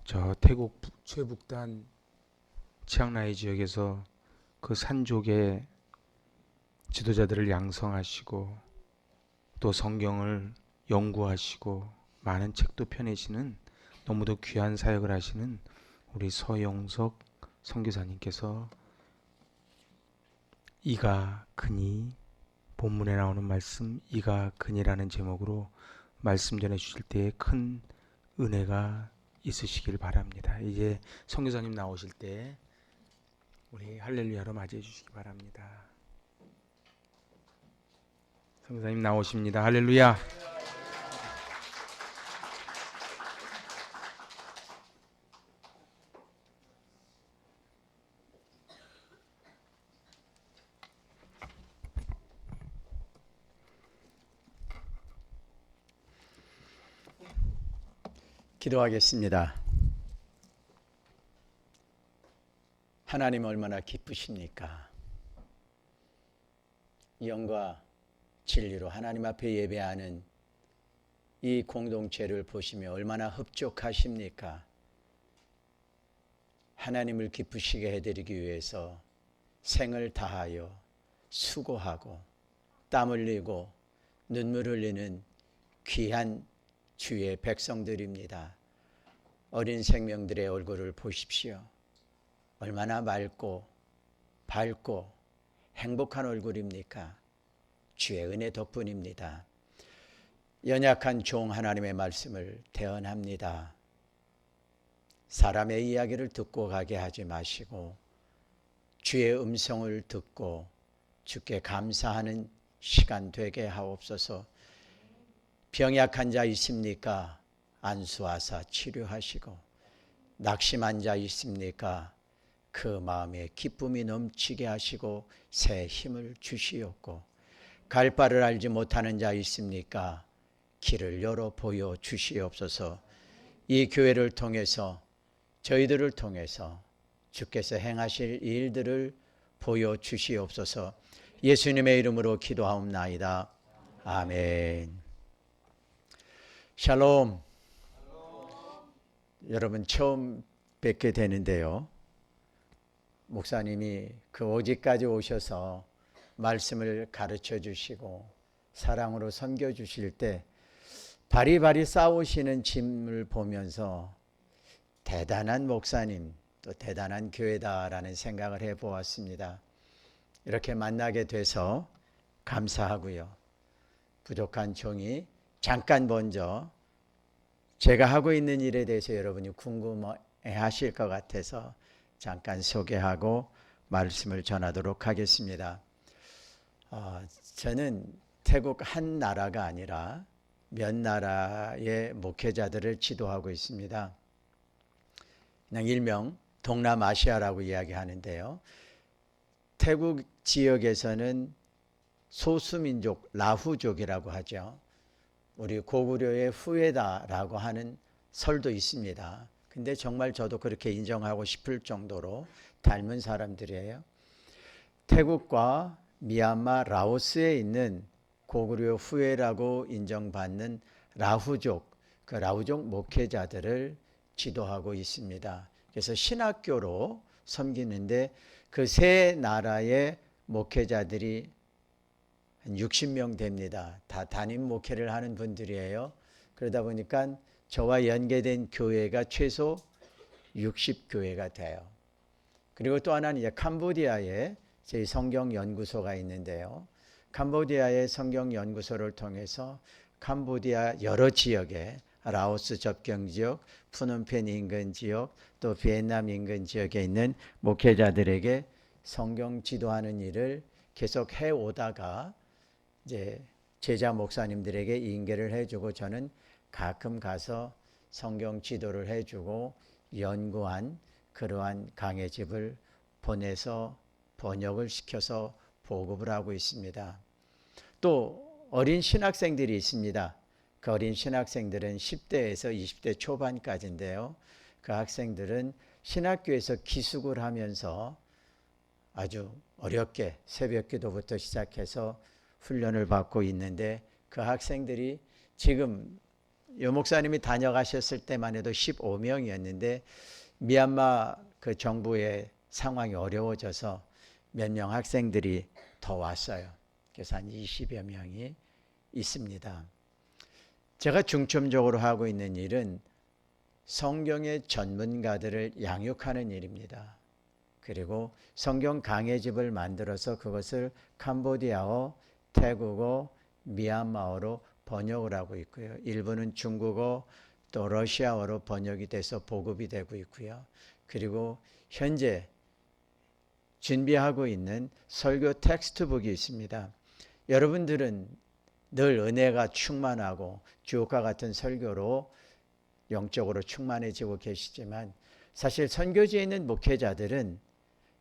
저 태국 최북단 치앙라이 지역에서 그 산족의 지도자들을 양성하시고 또 성경을 연구하시고 많은 책도 펴내시는 너무도 귀한 사역을 하시는 우리 서영석 선교사님께서 이가 그니, 본문에 나오는 말씀 이가 그니라는 제목으로 말씀 전해 주실 때에 큰 은혜가 있으시길 바랍니다. 이제 선교사님 나오실 때 우리 할렐루야로 맞이해 주시기 바랍니다. 선교사님 나오십니다. 할렐루야. 기도하겠습니다. 하나님 얼마나 기쁘십니까? 영과 진리로 하나님 앞에 예배하는 이 공동체를 보시며 얼마나 흡족하십니까? 하나님을 기쁘시게 해드리기 위해서 생을 다하여 수고하고 땀 흘리고 눈물 흘리는 귀한 주의 백성들입니다. 어린 생명들의 얼굴을 보십시오. 얼마나 맑고 밝고 행복한 얼굴입니까? 주의 은혜 덕분입니다. 연약한 종 하나님의 말씀을 대언합니다. 사람의 이야기를 듣고 가게 하지 마시고 주의 음성을 듣고 주께 감사하는 시간 되게 하옵소서. 병약한 자 있습니까? 안수하사 치료하시고, 낙심한 자 있습니까? 그 마음에 기쁨이 넘치게 하시고 새 힘을 주시옵고, 갈 바를 알지 못하는 자 있습니까? 길을 열어 보여 주시옵소서. 이 교회를 통해서, 저희들을 통해서 주께서 행하실 일들을 보여 주시옵소서. 예수님의 이름으로 기도하옵나이다. 아멘. 샬롬. 여러분 처음 뵙게 되는데요, 목사님이 그 오직까지 오셔서 말씀을 가르쳐 주시고 사랑으로 섬겨 주실 때 바리바리 싸우시는 짐을 보면서 대단한 목사님, 또 대단한 교회다라는 생각을 해보았습니다. 이렇게 만나게 돼서 감사하고요. 부족한 종이 잠깐 먼저 제가 하고 있는 일에 대해서 여러분이 궁금해 하실 것 같아서 잠깐 소개하고 말씀을 전하도록 하겠습니다. 저는 태국 한 나라가 아니라 몇 나라의 목회자들을 지도하고 있습니다. 그냥 일명 동남아시아라고 이야기하는데요. 태국 지역에서는 소수민족 라후족이라고 하죠. 우리 고구려의 후예다라고 하는 설도 있습니다. 근데 정말 저도 그렇게 인정하고 싶을 정도로 닮은 사람들이에요. 태국과 미얀마, 라오스에 있는 고구려 후예라고 인정받는 라후족, 그 라후족 목회자들을 지도하고 있습니다. 그래서 신학교로 섬기는데 그 세 나라의 목회자들이 한 60명 됩니다. 다 담임 목회를 하는 분들이에요. 그러다 보니까 저와 연계된 교회가 최소 60교회가 돼요. 그리고 또 하나는 이제 캄보디아에 저희 성경연구소가 있는데요. 캄보디아의 성경연구소를 통해서 캄보디아 여러 지역에 라오스 접경 지역, 푸놈펜 인근 지역, 또 비엔남 인근 지역에 있는 목회자들에게 성경 지도하는 일을 계속 해오다가 이제 제자 목사님들에게 인계를 해주고 저는 가끔 가서 성경 지도를 해주고 연구한 그러한 강해집을 보내서 번역을 시켜서 보급을 하고 있습니다. 또 어린 신학생들이 있습니다. 그 어린 신학생들은 10대에서 20대 초반까지인데요. 그 학생들은 신학교에서 기숙을 하면서 아주 어렵게 새벽 기도부터 시작해서 훈련을 받고 있는데 그 학생들이 지금 여 목사님이 다녀가셨을 때만 해도 15명이었는데 미얀마 그 정부의 상황이 어려워져서 몇 명 학생들이 더 왔어요. 그래서 한 20여 명이 있습니다. 제가 중점적으로 하고 있는 일은 성경의 전문가들을 양육하는 일입니다. 그리고 성경 강해집을 만들어서 그것을 캄보디아어, 태국어, 미얀마어로 번역을 하고 있고요. 일부는 중국어 또 러시아어로 번역이 돼서 보급이 되고 있고요. 그리고 현재 준비하고 있는 설교 텍스트북이 있습니다. 여러분들은 늘 은혜가 충만하고 주옥과 같은 설교로 영적으로 충만해지고 계시지만 사실 선교지에 있는 목회자들은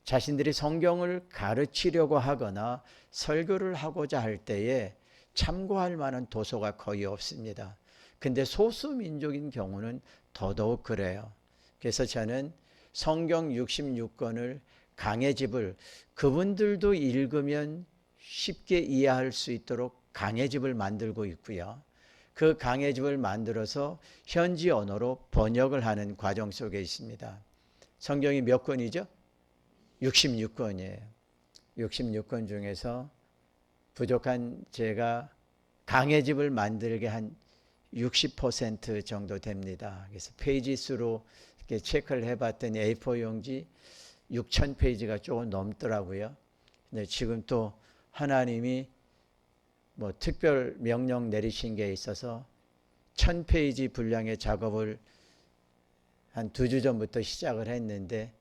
자신들이 성경을 가르치려고 하거나 설교를 하고자 할 때에 참고할 만한 도서가 거의 없습니다. 근데 소수민족인 경우는 더더욱 그래요. 그래서 저는 성경 66권을 강해집을 그분들도 읽으면 쉽게 이해할 수 있도록 강해집을 만들고 있고요. 그 강해집을 만들어서 현지 언어로 번역을 하는 과정 속에 있습니다. 성경이 몇 권이죠? 66권이에요. 66권 중에서 부족한 제가 강해집을 만들게 한 60% 정도 됩니다. 그래서 페이지 수로 이렇게 체크를 해봤더니 A4 용지 6,000페이지가 조금 넘더라고요. 근데 지금 또 하나님이 뭐 특별 명령 내리신 게 있어서 1,000페이지 분량의 작업을 한 2주 전부터 시작을 했는데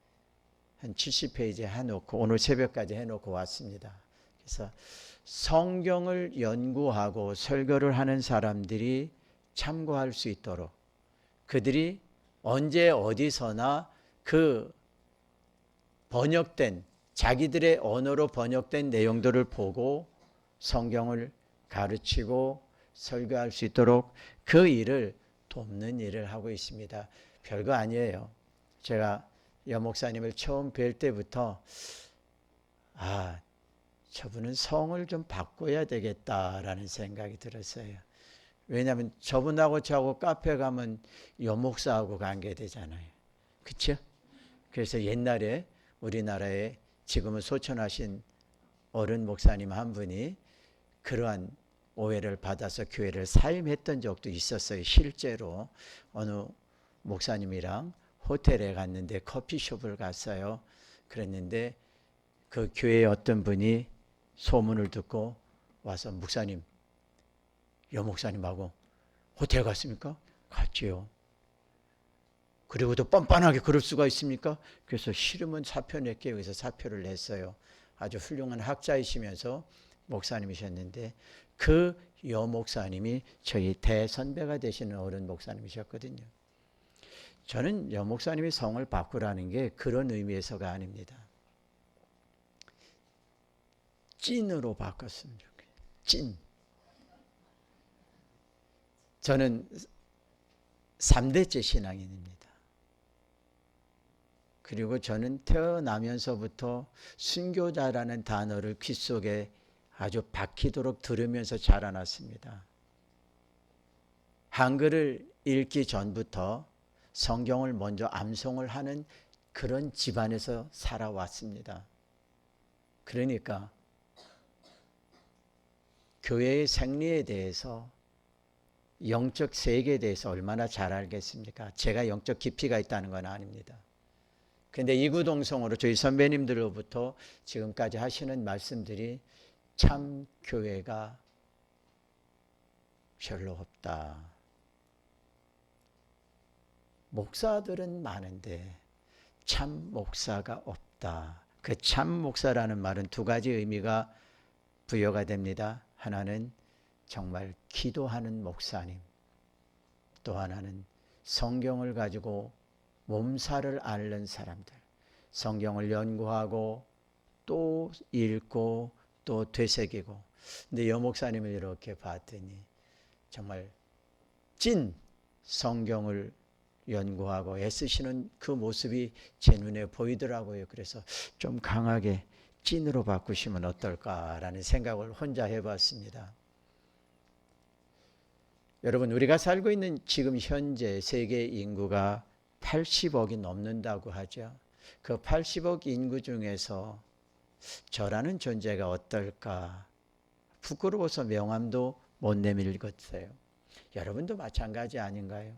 한 70페이지 해놓고 오늘 새벽까지 해놓고 왔습니다. 그래서 성경을 연구하고 설교를 하는 사람들이 참고할 수 있도록 그들이 언제 어디서나 그 번역된 자기들의 언어로 번역된 내용들을 보고 성경을 가르치고 설교할 수 있도록 그 일을 돕는 일을 하고 있습니다. 별거 아니에요. 제가 여 목사님을 처음 뵐 때부터 저분은 성을 좀 바꿔야 되겠다라는 생각이 들었어요. 왜냐하면 저분하고 저하고 카페 가면 여 목사하고 관계되잖아요. 그렇죠? 그래서 옛날에 우리나라에 지금은 소천하신 어른 목사님 한 분이 그러한 오해를 받아서 교회를 사임했던 적도 있었어요. 실제로 어느 목사님이랑 호텔에 갔는데 커피숍을 갔어요. 그랬는데 그 교회의 어떤 분이 소문을 듣고 와서 목사님, 여 목사님하고 호텔 갔습니까? 갔지요. 그리고 또 뻔뻔하게 그럴 수가 있습니까? 그래서 싫으면 사표 낼게요. 그래서 사표를 냈어요. 아주 훌륭한 학자이시면서 목사님이셨는데 그 여 목사님이 저희 대선배가 되시는 어른 목사님이셨거든요. 저는 여 목사님이 성을 바꾸라는 게 그런 의미에서가 아닙니다. 찐으로 바꿨으면 좋겠어요. 찐. 저는 3대째 신앙인입니다. 그리고 저는 태어나면서부터 순교자라는 단어를 귓속에 아주 박히도록 들으면서 자라났습니다. 한글을 읽기 전부터 성경을 먼저 암송을 하는 그런 집안에서 살아왔습니다. 그러니까 교회의 생리에 대해서 영적 세계에 대해서 얼마나 잘 알겠습니까? 제가 영적 깊이가 있다는 건 아닙니다. 그런데 이구동성으로 저희 선배님들로부터 지금까지 하시는 말씀들이 참 교회가 별로 없다. 목사들은 많은데 참 목사가 없다. 그 참 목사라는 말은 두 가지 의미가 부여가 됩니다. 하나는 정말 기도하는 목사님, 또 하나는 성경을 가지고 몸살을 앓는 사람들, 성경을 연구하고 또 읽고 또 되새기고. 근데 여 목사님을 이렇게 봤더니 정말 찐 성경을 연구하고 애쓰시는 그 모습이 제 눈에 보이더라고요. 그래서 좀 강하게 찐으로 바꾸시면 어떨까라는 생각을 혼자 해봤습니다. 여러분, 우리가 살고 있는 지금 현재 세계 인구가 80억이 넘는다고 하죠. 그 80억 인구 중에서 저라는 존재가 어떨까? 부끄러워서 명함도 못 내밀겠어요. 여러분도 마찬가지 아닌가요?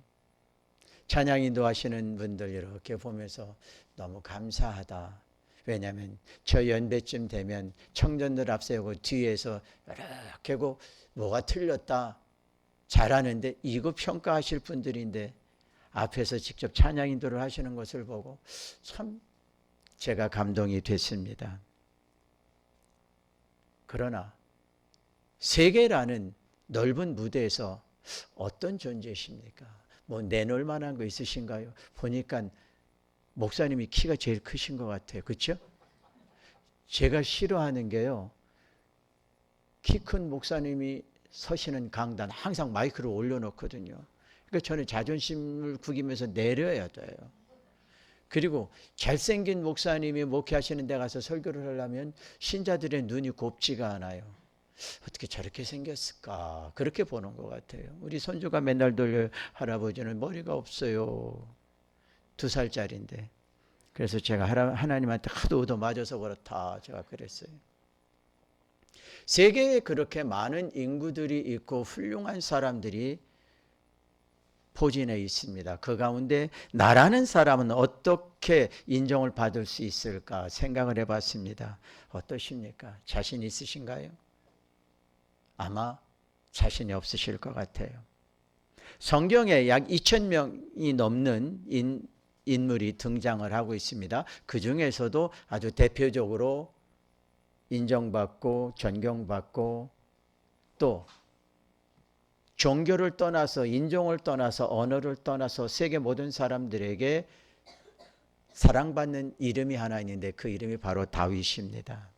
찬양 인도하시는 분들 이렇게 보면서 너무 감사하다. 왜냐하면 저 연배쯤 되면 청년들 앞세우고 뒤에서 이렇게 하고 뭐가 틀렸다 잘하는데 이거 평가하실 분들인데 앞에서 직접 찬양 인도를 하시는 것을 보고 참 제가 감동이 됐습니다. 그러나 세계라는 넓은 무대에서 어떤 존재이십니까? 뭐 내놓을 만한 거 있으신가요? 보니까 목사님이 키가 제일 크신 것 같아요. 그렇죠? 제가 싫어하는 게요. 키 큰 목사님이 서시는 강단 항상 마이크를 올려놓거든요. 그러니까 저는 자존심을 구기면서 내려야 돼요. 그리고 잘생긴 목사님이 목회하시는 데 가서 설교를 하려면 신자들의 눈이 곱지가 않아요. 어떻게 저렇게 생겼을까? 그렇게 보는 것 같아요. 우리 손주가 맨날 돌려 할아버지는 머리가 없어요. 2살짜리인데. 그래서 제가 하나님한테 하도 얻어맞아서 그렇다 제가 그랬어요. 세계에 그렇게 많은 인구들이 있고 훌륭한 사람들이 포진해 있습니다. 그 가운데 나라는 사람은 어떻게 인정을 받을 수 있을까 생각을 해봤습니다. 어떠십니까? 자신 있으신가요? 아마 자신이 없으실 것 같아요. 성경에 약 2,000명이 넘는 인물이 등장을 하고 있습니다. 그 중에서도 아주 대표적으로 인정받고 존경받고 또 종교를 떠나서 인종을 떠나서 언어를 떠나서 세계 모든 사람들에게 사랑받는 이름이 하나 있는데 그 이름이 바로 다윗입니다.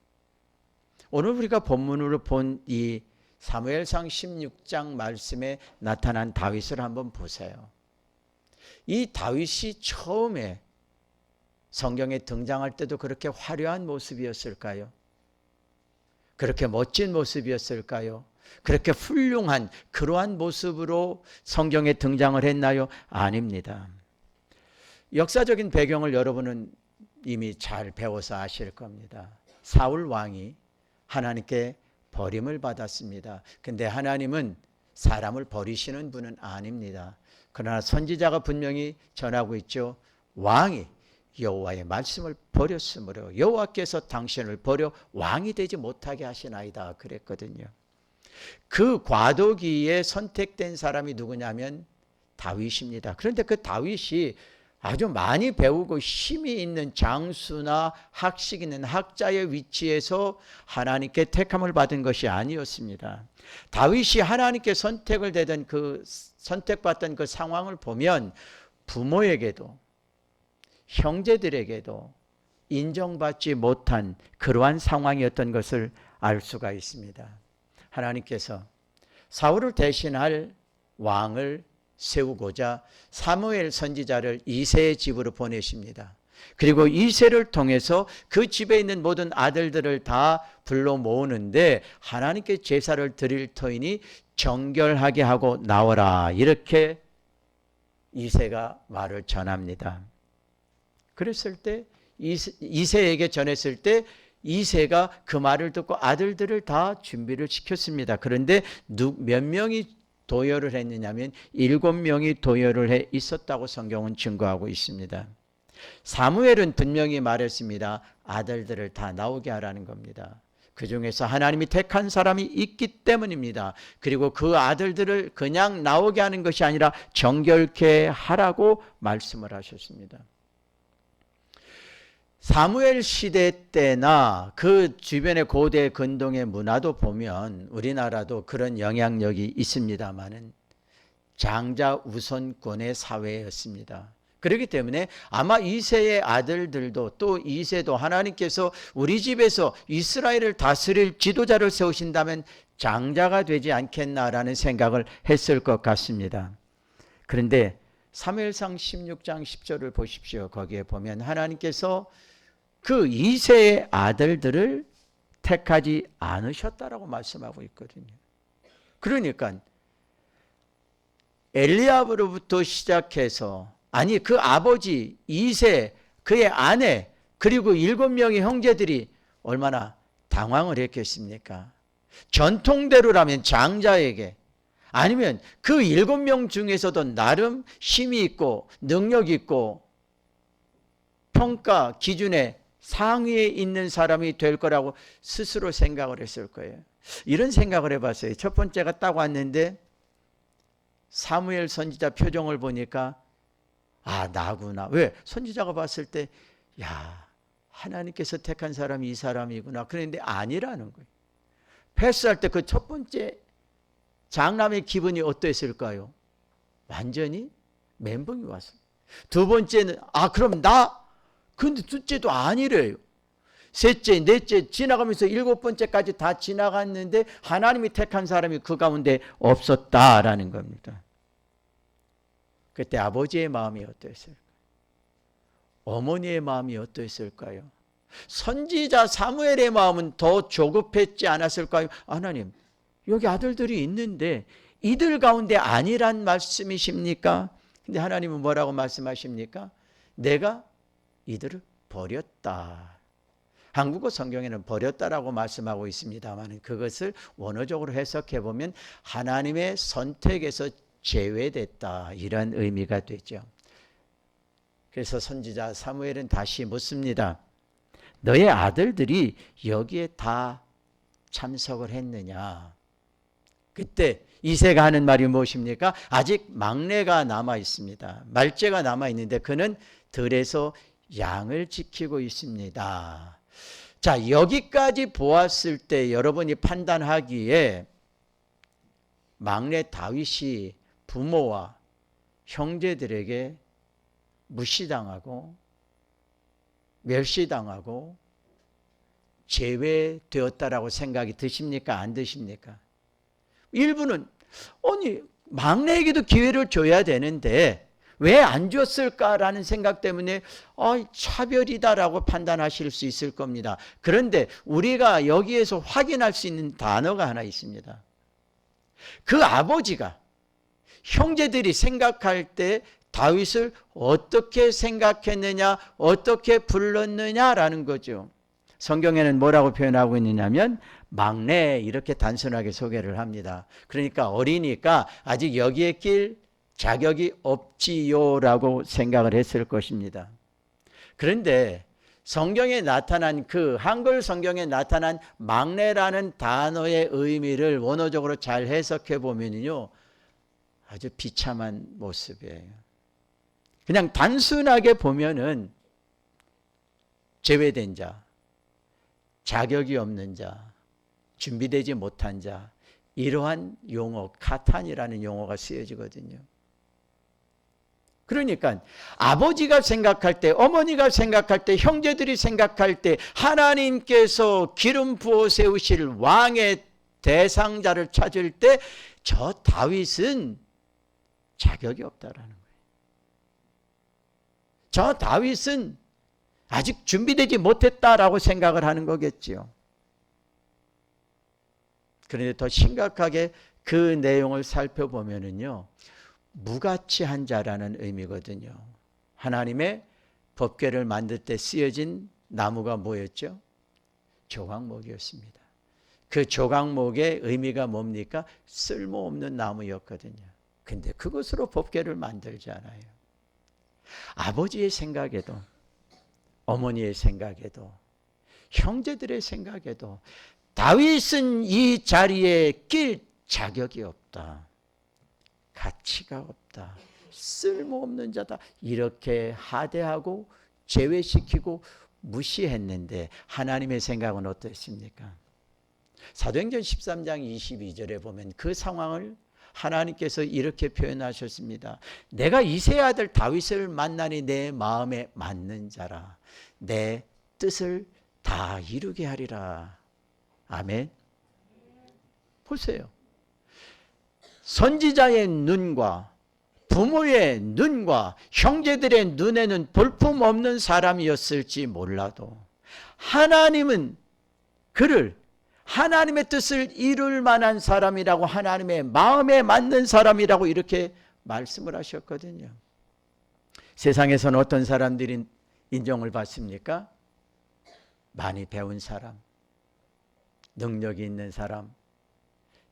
오늘 우리가 본문으로 본 이 사무엘상 16장 말씀에 나타난 다윗을 한번 보세요. 이 다윗이 처음에 성경에 등장할 때도 그렇게 화려한 모습이었을까요? 그렇게 멋진 모습이었을까요? 그렇게 훌륭한 그러한 모습으로 성경에 등장을 했나요? 아닙니다. 역사적인 배경을 여러분은 이미 잘 배워서 아실 겁니다. 사울 왕이 하나님께 버림을 받았습니다. 근데 하나님은 사람을 버리시는 분은 아닙니다. 그러나 선지자가 분명히 전하고 있죠. 왕이 여호와의 말씀을 버렸으므로 여호와께서 당신을 버려 왕이 되지 못하게 하시나이다 그랬거든요. 그 과도기에 선택된 사람이 누구냐면 다윗입니다. 그런데 그 다윗이 아주 많이 배우고 힘이 있는 장수나 학식 있는 학자의 위치에서 하나님께 택함을 받은 것이 아니었습니다. 다윗이 하나님께 선택을 되던 그 선택받던 그 상황을 보면 부모에게도 형제들에게도 인정받지 못한 그러한 상황이었던 것을 알 수가 있습니다. 하나님께서 사울을 대신할 왕을 세우고자 사무엘 선지자를 이새의 집으로 보내십니다. 그리고 이새를 통해서 그 집에 있는 모든 아들들을 다 불러 모으는데 하나님께 제사를 드릴 터이니 정결하게 하고 나오라 이렇게 이새가 말을 전합니다. 그랬을 때 이새에게 전했을 때 이새가 그 말을 듣고 아들들을 다 준비를 시켰습니다. 그런데 몇 명이 도열을 했느냐면 7명이 도열을 해 있었다고 성경은 증거하고 있습니다. 사무엘은 분명히 말했습니다. 아들들을 다 나오게 하라는 겁니다. 그 중에서 하나님이 택한 사람이 있기 때문입니다. 그리고 그 아들들을 그냥 나오게 하는 것이 아니라 정결케 하라고 말씀을 하셨습니다. 사무엘 시대 때나 그 주변의 고대 근동의 문화도 보면 우리나라도 그런 영향력이 있습니다마는 장자 우선권의 사회였습니다. 그렇기 때문에 아마 이새의 아들들도 또 이새도 하나님께서 우리 집에서 이스라엘을 다스릴 지도자를 세우신다면 장자가 되지 않겠나라는 생각을 했을 것 같습니다. 그런데 사무엘상 16장 10절을 보십시오. 거기에 보면 하나님께서 그 이새의 아들들을 택하지 않으셨다라고 말씀하고 있거든요. 그러니까 엘리압으로부터 시작해서 아니 그 아버지 이세 그의 아내 그리고 7명의 형제들이 얼마나 당황을 했겠습니까? 전통대로라면 장자에게 아니면 그 7명 중에서도 나름 힘이 있고 능력 있고 평가 기준에 상위에 있는 사람이 될 거라고 스스로 생각을 했을 거예요. 이런 생각을 해봤어요. 첫 번째가 딱 왔는데 사무엘 선지자 표정을 보니까 아 나구나. 왜? 선지자가 봤을 때 야 하나님께서 택한 사람이 이 사람이구나. 그런데 아니라는 거예요. 패스할 때 그 첫 번째 장남의 기분이 어땠을까요? 완전히 멘붕이 왔어요. 두 번째는 아 그럼 나? 근데 둘째도 아니래요. 셋째, 넷째 지나가면서 7번째까지 다 지나갔는데 하나님이 택한 사람이 그 가운데 없었다라는 겁니다. 그때 아버지의 마음이 어땠을까요? 어머니의 마음이 어땠을까요? 선지자 사무엘의 마음은 더 조급했지 않았을까요? 하나님, 여기 아들들이 있는데 이들 가운데 아니란 말씀이십니까? 근데 하나님은 뭐라고 말씀하십니까? 내가 이들을 버렸다. 한국어 성경에는 버렸다라고 말씀하고 있습니다만 그것을 원어적으로 해석해 보면 하나님의 선택에서 제외됐다 이런 의미가 되죠. 그래서 선지자 사무엘은 다시 묻습니다. 너의 아들들이 여기에 다 참석을 했느냐? 그때 이새가 하는 말이 무엇입니까? 아직 막내가 남아 있습니다. 말째가 남아 있는데 그는 들에서 양을 지키고 있습니다. 자, 여기까지 보았을 때 여러분이 판단하기에 막내 다윗이 부모와 형제들에게 무시당하고 멸시당하고 제외되었다라고 생각이 드십니까? 안 드십니까? 일부는 아니 막내에게도 기회를 줘야 되는데 왜 안 줬을까라는 생각 때문에 차별이다라고 판단하실 수 있을 겁니다. 그런데 우리가 여기에서 확인할 수 있는 단어가 하나 있습니다. 그 아버지가 형제들이 생각할 때 다윗을 어떻게 생각했느냐, 어떻게 불렀느냐라는 거죠. 성경에는 뭐라고 표현하고 있느냐면 막내 이렇게 단순하게 소개를 합니다. 그러니까 어리니까 아직 여기에 낄 자격이 없지요라고 생각을 했을 것입니다. 그런데 성경에 나타난 그 한글 성경에 나타난 막내라는 단어의 의미를 원어적으로 잘 해석해 보면요 아주 비참한 모습이에요. 그냥 단순하게 보면은 제외된 자, 자격이 없는 자, 준비되지 못한 자, 이러한 용어, 카탄이라는 용어가 쓰여지거든요. 그러니까 아버지가 생각할 때, 어머니가 생각할 때, 형제들이 생각할 때 하나님께서 기름 부어 세우실 왕의 대상자를 찾을 때 저 다윗은 자격이 없다라는 거예요. 저 다윗은 아직 준비되지 못했다라고 생각을 하는 거겠지요. 그런데 더 심각하게 그 내용을 살펴보면은요, 무가치한 자라는 의미거든요. 하나님의 법궤를 만들 때 쓰여진 나무가 뭐였죠? 조각목이었습니다. 그 조각목의 의미가 뭡니까? 쓸모없는 나무였거든요. 근데 그것으로 법궤를 만들잖아요. 아버지의 생각에도, 어머니의 생각에도, 형제들의 생각에도 다윗은 이 자리에 낄 자격이 없다. 가치가 없다. 쓸모없는 자다. 이렇게 하대하고 제외시키고 무시했는데 하나님의 생각은 어떻습니까? 사도행전 13장 22절에 보면 그 상황을 하나님께서 이렇게 표현하셨습니다. 내가 이새의 아들 다윗을 만나니 내 마음에 맞는 자라. 내 뜻을 다 이루게 하리라. 아멘. 보세요. 선지자의 눈과 부모의 눈과 형제들의 눈에는 볼품없는 사람이었을지 몰라도 하나님은 그를 하나님의 뜻을 이룰 만한 사람이라고, 하나님의 마음에 맞는 사람이라고 이렇게 말씀을 하셨거든요. 세상에서는 어떤 사람들이 인정을 받습니까? 많이 배운 사람, 능력이 있는 사람,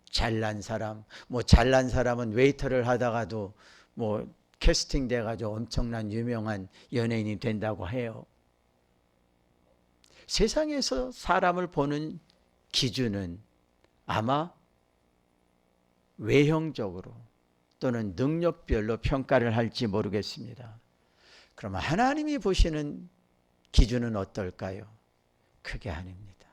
잘난 사람. 뭐 잘난 사람은 웨이터를 하다가도 뭐 캐스팅 돼가지고 엄청난 유명한 연예인이 된다고 해요. 세상에서 사람을 보는 기준은 아마 외형적으로 또는 능력별로 평가를 할지 모르겠습니다. 그러면 하나님이 보시는 기준은 어떨까요? 그게 아닙니다.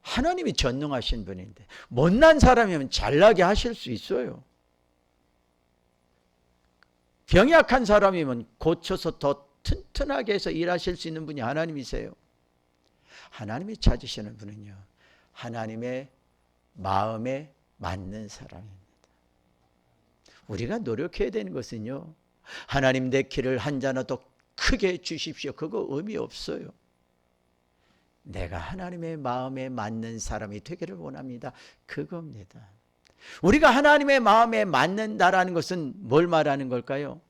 하나님이 전능하신 분인데 못난 사람이면 잘나게 하실 수 있어요. 병약한 사람이면 고쳐서 더 튼튼하게 해서 일하실 수 있는 분이 하나님이세요. 하나님이 찾으시는 분은요, 하나님의 마음에 맞는 사람입니다. 우리가 노력해야 되는 것은요, 하나님 내 길을 한 자나 더 크게 주십시오. 그거 의미 없어요. 내가 하나님의 마음에 맞는 사람이 되기를 원합니다. 그겁니다. 우리가 하나님의 마음에 맞는다라는 것은 뭘 말하는 걸까요?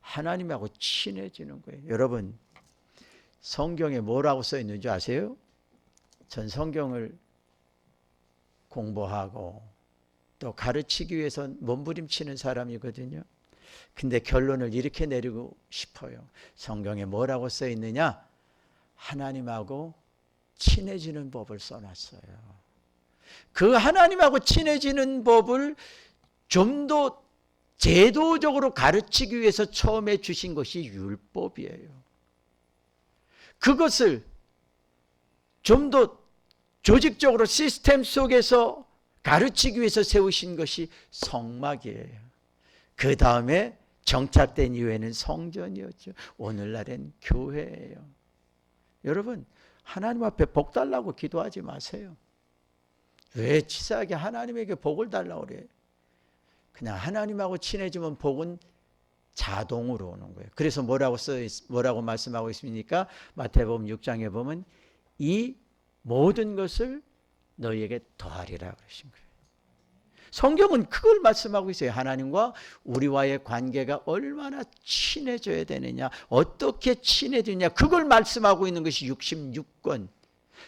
하나님하고 친해지는 거예요. 여러분, 성경에 뭐라고 써 있는 줄 아세요? 전 성경을 공부하고 또 가르치기 위해서 몸부림치는 사람이거든요. 근데 결론을 이렇게 내리고 싶어요. 성경에 뭐라고 써 있느냐? 하나님하고 친해지는 법을 써놨어요. 그 하나님하고 친해지는 법을 좀 더 제도적으로 가르치기 위해서 처음에 주신 것이 율법이에요. 그것을 좀 더 조직적으로 시스템 속에서 가르치기 위해서 세우신 것이 성막이에요. 그 다음에 정착된 이후에는 성전이었죠. 오늘날엔 교회예요. 여러분, 하나님 앞에 복 달라고 기도하지 마세요. 왜 치사하게 하나님에게 복을 달라고 그래요? 그냥 하나님하고 친해지면 복은 자동으로 오는 거예요. 그래서 뭐라고 말씀하고 있습니까? 마태복음 6장에 보면 이 모든 것을 너희에게 더하리라 그러신 거예요. 성경은 그걸 말씀하고 있어요. 하나님과 우리와의 관계가 얼마나 친해져야 되느냐, 어떻게 친해지느냐, 그걸 말씀하고 있는 것이 66권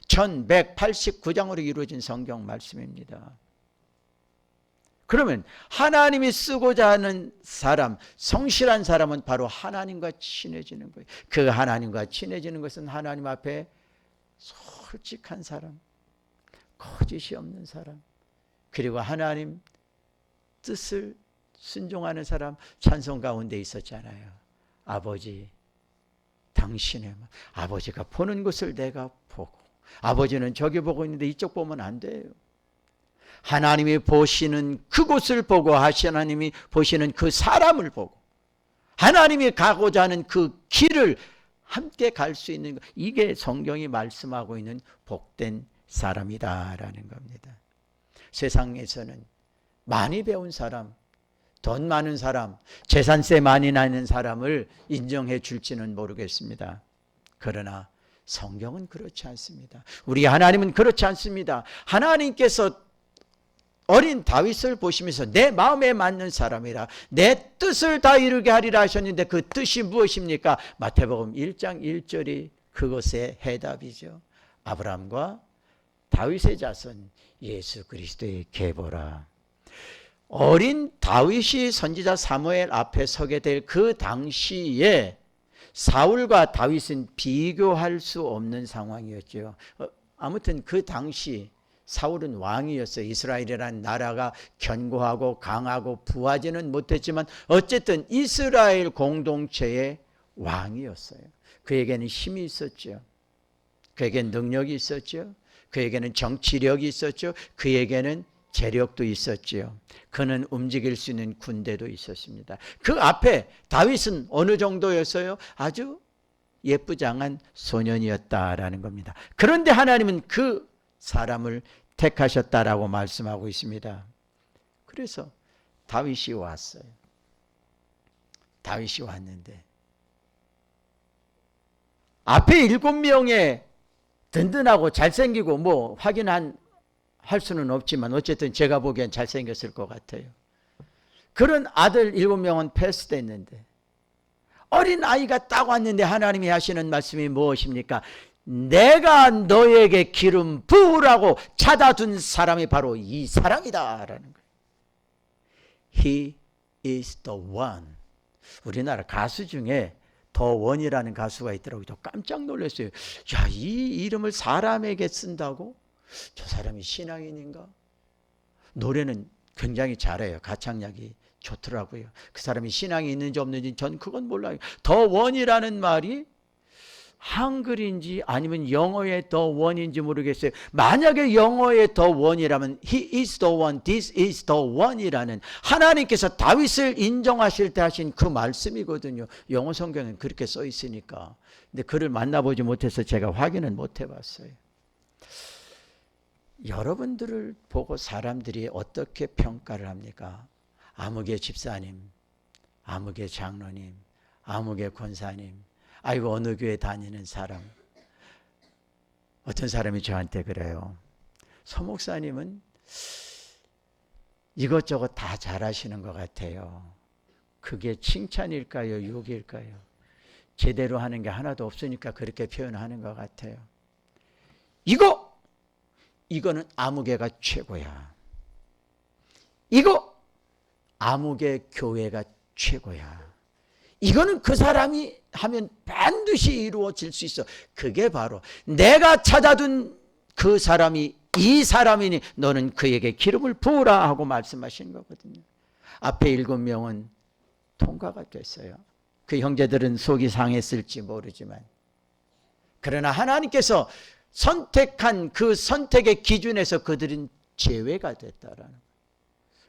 1189장으로 이루어진 성경 말씀입니다. 그러면 하나님이 쓰고자 하는 사람, 성실한 사람은 바로 하나님과 친해지는 거예요. 그 하나님과 친해지는 것은 하나님 앞에 솔직한 사람, 거짓이 없는 사람, 그리고 하나님 뜻을 순종하는 사람. 찬송 가운데 있었잖아요. 아버지, 당신의 마음. 아버지가 보는 것을 내가 보고, 아버지는 저기 보고 있는데 이쪽 보면 안 돼요. 하나님이 보시는 그곳을 보고, 하나님이 보시는 그 사람을 보고, 하나님이 가고자 하는 그 길을 함께 갈 수 있는 것, 이게 성경이 말씀하고 있는 복된 사람이다라는 겁니다. 세상에서는 많이 배운 사람, 돈 많은 사람, 재산세 많이 나는 사람을 인정해 줄지는 모르겠습니다. 그러나 성경은 그렇지 않습니다. 우리 하나님은 그렇지 않습니다. 하나님께서 어린 다윗을 보시면서 내 마음에 맞는 사람이라, 내 뜻을 다 이루게 하리라 하셨는데 그 뜻이 무엇입니까? 마태복음 1장 1절이 그것의 해답이죠. 아브라함과 다윗의 자손 예수 그리스도의 계보라. 어린 다윗이 선지자 사무엘 앞에 서게 될 그 당시에 사울과 다윗은 비교할 수 없는 상황이었죠. 아무튼 그 당시 사울은 왕이었어요. 이스라엘이라는 나라가 견고하고 강하고 부하지는 못했지만 어쨌든 이스라엘 공동체의 왕이었어요. 그에게는 힘이 있었죠. 그에게는 능력이 있었죠. 그에게는 정치력이 있었죠. 그에게는 재력도 있었죠. 그는 움직일 수 있는 군대도 있었습니다. 그 앞에 다윗은 어느 정도였어요? 아주 예쁘장한 소년이었다라는 겁니다. 그런데 하나님은 그 사람을 택하셨다라고 말씀하고 있습니다. 그래서 다윗이 왔어요. 다윗이 왔는데 앞에 7명의 든든하고 잘생기고 뭐 할 수는 없지만 어쨌든 제가 보기엔 잘생겼을 것 같아요. 그런 아들 7명은 패스됐는데 어린 아이가 딱 왔는데 하나님이 하시는 말씀이 무엇입니까? 내가 너에게 기름 부으라고 찾아둔 사람이 바로 이 사람이다 라는 거예요. He is the one. 우리나라 가수 중에 더 원이라는 가수가 있더라고요. 저 깜짝 놀랐어요. 야, 이 이름을 사람에게 쓴다고? 저 사람이 신앙인인가? 노래는 굉장히 잘해요. 가창력이 좋더라고요. 그 사람이 신앙이 있는지 없는지 전 그건 몰라요. 더 원이라는 말이 한글인지 아니면 영어의 더 원인지 모르겠어요. 만약에 영어의 더 원이라면 He is the one, this is the one이라는 하나님께서 다윗을 인정하실 때 하신 그 말씀이거든요. 영어 성경엔 그렇게 써 있으니까. 근데 그를 만나보지 못해서 제가 확인은 못 해봤어요. 여러분들을 보고 사람들이 어떻게 평가를 합니까? 아무개 집사님, 아무개 장로님, 아무개 권사님, 아이고 어느 교회 다니는 사람. 어떤 사람이 저한테 그래요. 서 목사님은 이것저것 다 잘하시는 것 같아요. 그게 칭찬일까요? 욕일까요? 제대로 하는 게 하나도 없으니까 그렇게 표현하는 것 같아요. 이거는 아무개가 최고야. 이거 아무개 교회가 최고야. 이거는 그 사람이 하면 반드시 이루어질 수 있어. 그게 바로 내가 찾아둔 그 사람이 이 사람이니 너는 그에게 기름을 부으라 하고 말씀하신 거거든요. 앞에 7명은 통과가 됐어요. 그 형제들은 속이 상했을지 모르지만 그러나 하나님께서 선택한 그 선택의 기준에서 그들은 제외가 됐다라는 거예요.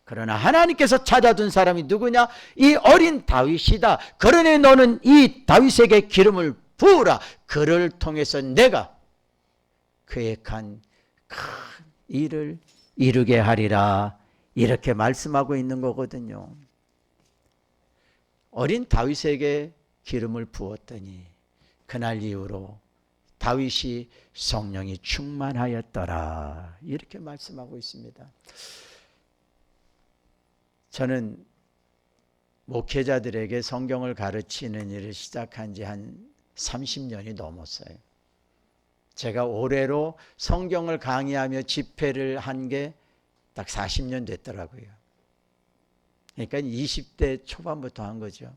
그러나 하나님께서 찾아둔 사람이 누구냐? 이 어린 다윗이다. 그러니 너는 이 다윗에게 기름을 부으라. 그를 통해서 내가 계획한 큰 일을 이루게 하리라. 이렇게 말씀하고 있는 거거든요. 어린 다윗에게 기름을 부었더니 그날 이후로 다윗이 성령이 충만하였더라. 이렇게 말씀하고 있습니다. 저는 목회자들에게 성경을 가르치는 일을 시작한 지 한 30년이 넘었어요. 제가 올해로 성경을 강의하며 집회를 한 게 딱 40년 됐더라고요. 그러니까 20대 초반부터 한 거죠.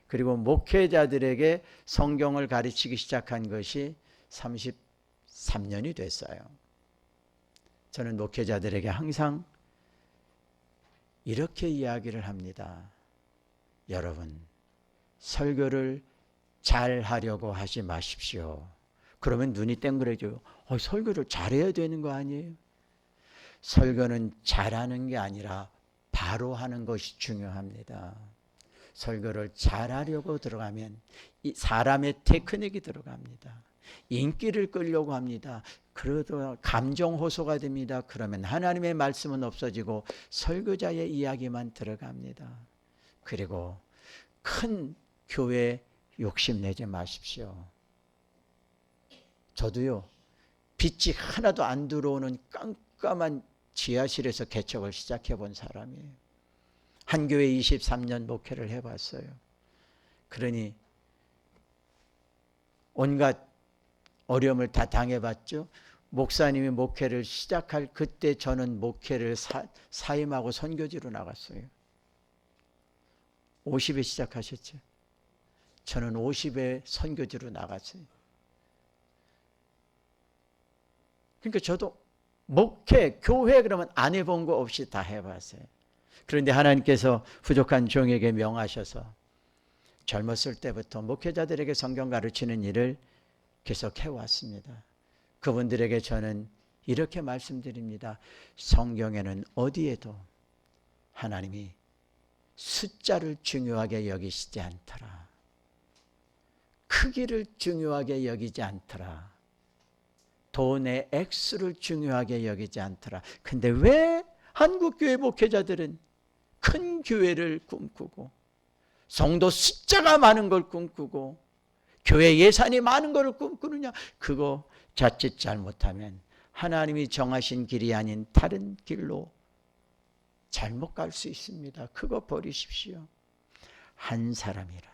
그리고 목회자들에게 성경을 가르치기 시작한 것이 33년이 됐어요. 저는 목회자들에게 항상 이렇게 이야기를 합니다. 여러분, 설교를 잘 하려고 하지 마십시오. 그러면 눈이 땡그래져요. 설교를 잘해야 되는 거 아니에요? 설교는 잘하는 게 아니라 바로 하는 것이 중요합니다. 설교를 잘하려고 들어가면 사람의 테크닉이 들어갑니다. 인기를 끌려고 합니다. 그래도 감정 호소가 됩니다. 그러면 하나님의 말씀은 없어지고 설교자의 이야기만 들어갑니다. 그리고 큰 교회 욕심내지 마십시오. 저도요, 빛이 하나도 안 들어오는 깜깜한 지하실에서 개척을 시작해 본 사람이에요. 한 교회 23년 목회를 해봤어요. 그러니 온갖 어려움을 다 당해봤죠. 목사님이 목회를 시작할 그때 저는 목회를 사임하고 선교지로 나갔어요. 50에 시작하셨죠. 저는 50에 선교지로 나갔어요. 그러니까 저도 목회, 교회 그러면 안 해본 거 없이 다 해봤어요. 그런데 하나님께서 부족한 종에게 명하셔서 젊었을 때부터 목회자들에게 성경 가르치는 일을 계속 해왔습니다. 그분들에게 저는 이렇게 말씀드립니다. 성경에는 어디에도 하나님이 숫자를 중요하게 여기시지 않더라. 크기를 중요하게 여기지 않더라. 돈의 액수를 중요하게 여기지 않더라. 근데 왜 한국교회 목회자들은 큰 교회를 꿈꾸고 성도 숫자가 많은 걸 꿈꾸고 교회 예산이 많은 걸 꿈꾸느냐? 그거 자칫 잘못하면 하나님이 정하신 길이 아닌 다른 길로 잘못 갈 수 있습니다. 그거 버리십시오. 한 사람이라도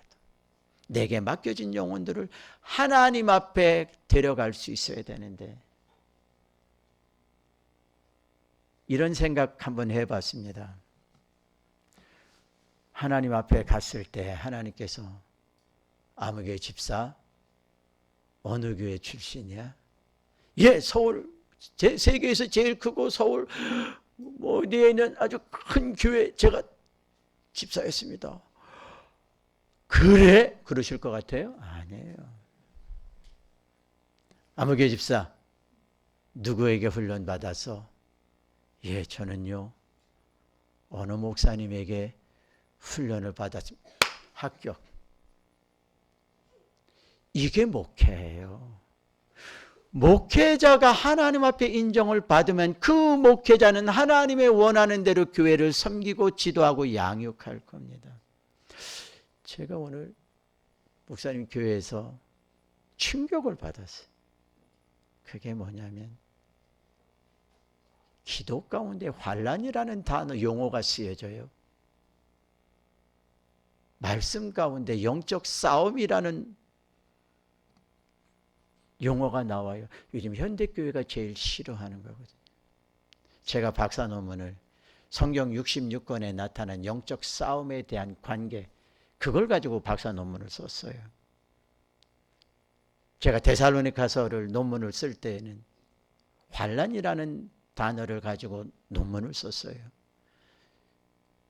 내게 맡겨진 영혼들을 하나님 앞에 데려갈 수 있어야 되는데, 이런 생각 한번 해봤습니다. 하나님 앞에 갔을 때 하나님께서 아무개 집사 어느 교회 출신이야? 예, 서울, 세계에서 제일 크고 서울 어디에 있는 아주 큰 교회 제가 집사였습니다. 그래? 그러실 것 같아요? 아니에요. 아무개 집사 누구에게 훈련 받아서? 예, 저는요 어느 목사님에게 훈련을 받았습니다. 합격. 이게 목회예요. 목회자가 하나님 앞에 인정을 받으면 그 목회자는 하나님의 원하는 대로 교회를 섬기고 지도하고 양육할 겁니다. 제가 오늘 목사님 교회에서 충격을 받았어요. 그게 뭐냐면 기도 가운데 환난이라는 단어 용어가 쓰여져요. 말씀 가운데 영적 싸움이라는 용어가 나와요. 요즘 현대교회가 제일 싫어하는 거거든요. 제가 박사 논문을 성경 66권에 나타난 영적 싸움에 대한 관계, 그걸 가지고 박사 논문을 썼어요. 제가 데살로니가서를 논문을 쓸 때에는 환난이라는 단어를 가지고 논문을 썼어요.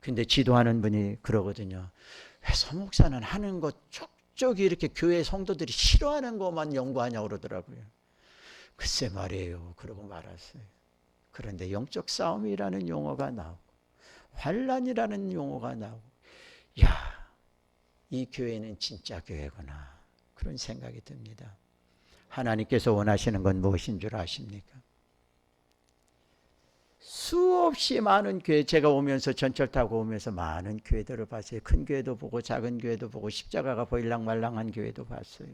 근데 지도하는 분이 그러거든요. 왜 서목사는 하는 것 쪽쪽이 이렇게 교회 성도들이 싫어하는 것만 연구하냐고 그러더라고요. 글쎄 말이에요. 그러고 말았어요. 그런데 영적 싸움이라는 용어가 나오고 환난이라는 용어가 나오고, 야, 이 교회는 진짜 교회구나, 그런 생각이 듭니다. 하나님께서 원하시는 건 무엇인 줄 아십니까? 수없이 많은 교회, 제가 오면서 전철 타고 오면서 많은 교회들을 봤어요. 큰 교회도 보고 작은 교회도 보고 십자가가 보일랑말랑한 교회도 봤어요.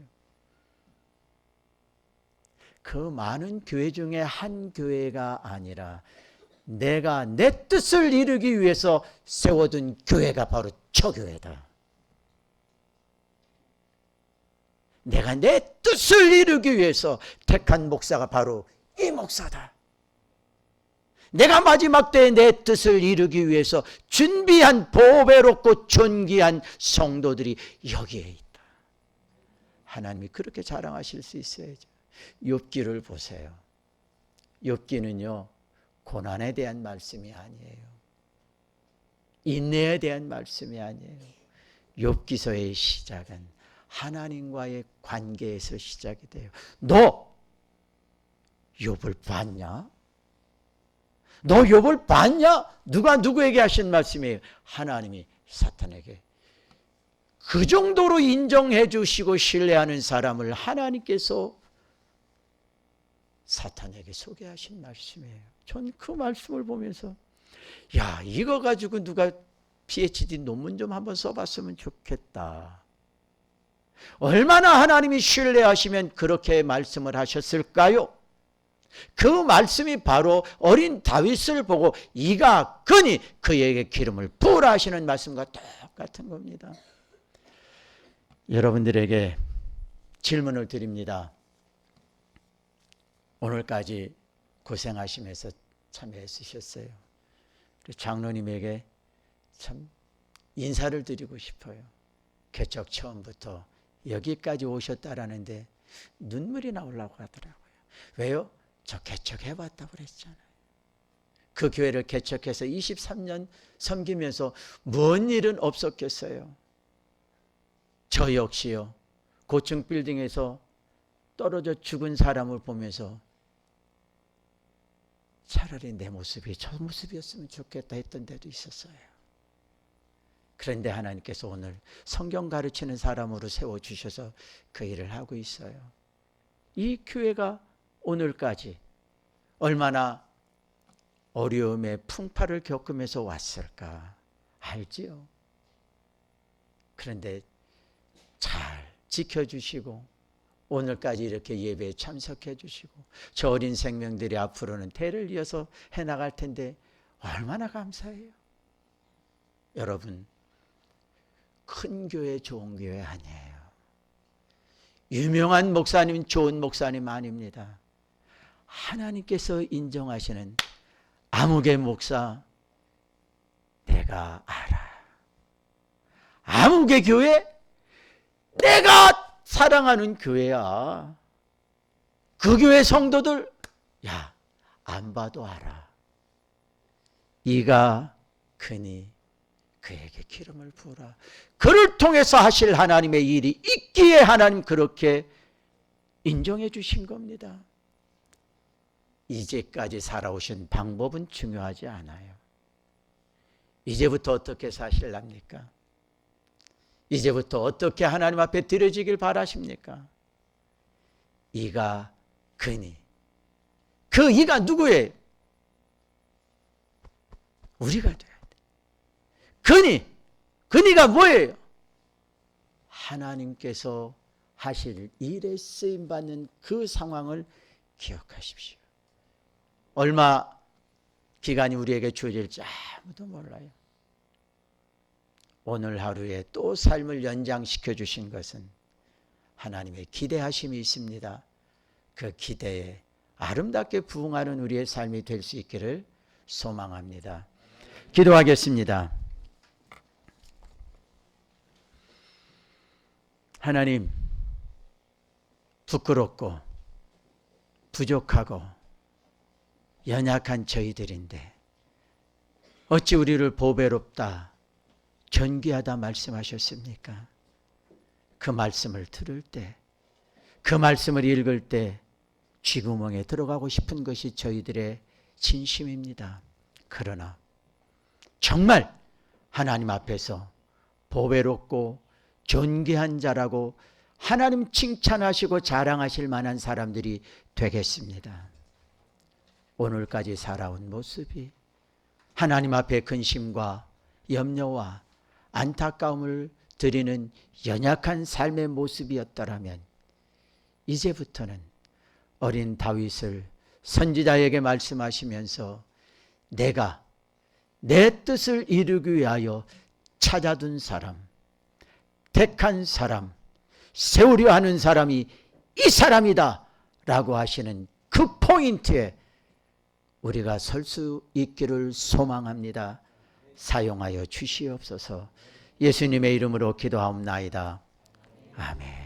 그 많은 교회 중에 한 교회가 아니라 내가 내 뜻을 이루기 위해서 세워둔 교회가 바로 저 교회다. 내가 내 뜻을 이루기 위해서 택한 목사가 바로 이 목사다. 내가 마지막 때에 내 뜻을 이루기 위해서 준비한 보배롭고 존귀한 성도들이 여기에 있다. 하나님이 그렇게 자랑하실 수 있어야죠. 욥기를 보세요. 욥기는요, 고난에 대한 말씀이 아니에요. 인내에 대한 말씀이 아니에요. 욥기서의 시작은 하나님과의 관계에서 시작이 돼요. 너 욥을 봤냐? 너 욥을 봤냐? 누가 누구에게 하신 말씀이에요? 하나님이 사탄에게. 그 정도로 인정해 주시고 신뢰하는 사람을 하나님께서 사탄에게 소개하신 말씀이에요. 전 그 말씀을 보면서, 야, 이거 가지고 누가 PhD 논문 좀 한번 써봤으면 좋겠다. 얼마나 하나님이 신뢰하시면 그렇게 말씀을 하셨을까요? 그 말씀이 바로 어린 다윗을 보고 이가 그니 그에게 기름을 부으라 하시는 말씀과 똑같은 겁니다. 여러분들에게 질문을 드립니다. 오늘까지 고생하시면서 참 애쓰셨어요. 장로님에게 참 인사를 드리고 싶어요. 개척 처음부터 여기까지 오셨다라는데 눈물이 나오려고 하더라고요. 왜요? 저 개척해봤다고 그랬잖아요. 그 교회를 개척해서 23년 섬기면서 뭔 일은 없었겠어요. 저 역시요, 고층 빌딩에서 떨어져 죽은 사람을 보면서 차라리 내 모습이 저 모습이었으면 좋겠다 했던 데도 있었어요. 그런데 하나님께서 오늘 성경 가르치는 사람으로 세워주셔서 그 일을 하고 있어요. 이 교회가 오늘까지 얼마나 어려움의 풍파를 겪으면서 왔을까 알지요. 그런데 잘 지켜주시고 오늘까지 이렇게 예배에 참석해 주시고 저 어린 생명들이 앞으로는 대를 이어서 해나갈 텐데 얼마나 감사해요. 여러분, 큰 교회 좋은 교회 아니에요. 유명한 목사님 좋은 목사님 아닙니다. 하나님께서 인정하시는 아무개 목사 내가 알아. 아무개 교회 내가 사랑하는 교회야. 그 교회 성도들 야, 안 봐도 알아. 이가 크니 그에게 기름을 부으라. 그를 통해서 하실 하나님의 일이 있기에 하나님 그렇게 인정해 주신 겁니다. 이제까지 살아오신 방법은 중요하지 않아요. 이제부터 어떻게 사실랍니까? 이제부터 어떻게 하나님 앞에 드려지길 바라십니까? 이가 그니. 그 이가 누구예요? 우리가 돼야 돼. 그니가 뭐예요? 하나님께서 하실 일에 쓰임받는 그 상황을 기억하십시오. 얼마 기간이 우리에게 주어질지 아무도 몰라요. 오늘 하루에 또 삶을 연장시켜 주신 것은 하나님의 기대하심이 있습니다. 그 기대에 아름답게 부응하는 우리의 삶이 될 수 있기를 소망합니다. 기도하겠습니다. 하나님, 부끄럽고 부족하고 연약한 저희들인데 어찌 우리를 보배롭다, 존귀하다 말씀하셨습니까? 그 말씀을 들을 때, 그 말씀을 읽을 때 쥐구멍에 들어가고 싶은 것이 저희들의 진심입니다. 그러나 정말 하나님 앞에서 보배롭고 존귀한 자라고 하나님 칭찬하시고 자랑하실 만한 사람들이 되겠습니다. 오늘까지 살아온 모습이 하나님 앞에 근심과 염려와 안타까움을 드리는 연약한 삶의 모습이었더라면 이제부터는 어린 다윗을 선지자에게 말씀하시면서 내가 내 뜻을 이루기 위하여 찾아둔 사람, 택한 사람, 세우려 하는 사람이 이 사람이다 라고 하시는 그 포인트에 우리가 설 수 있기를 소망합니다. 사용하여 주시옵소서. 예수님의 이름으로 기도하옵나이다. 아멘.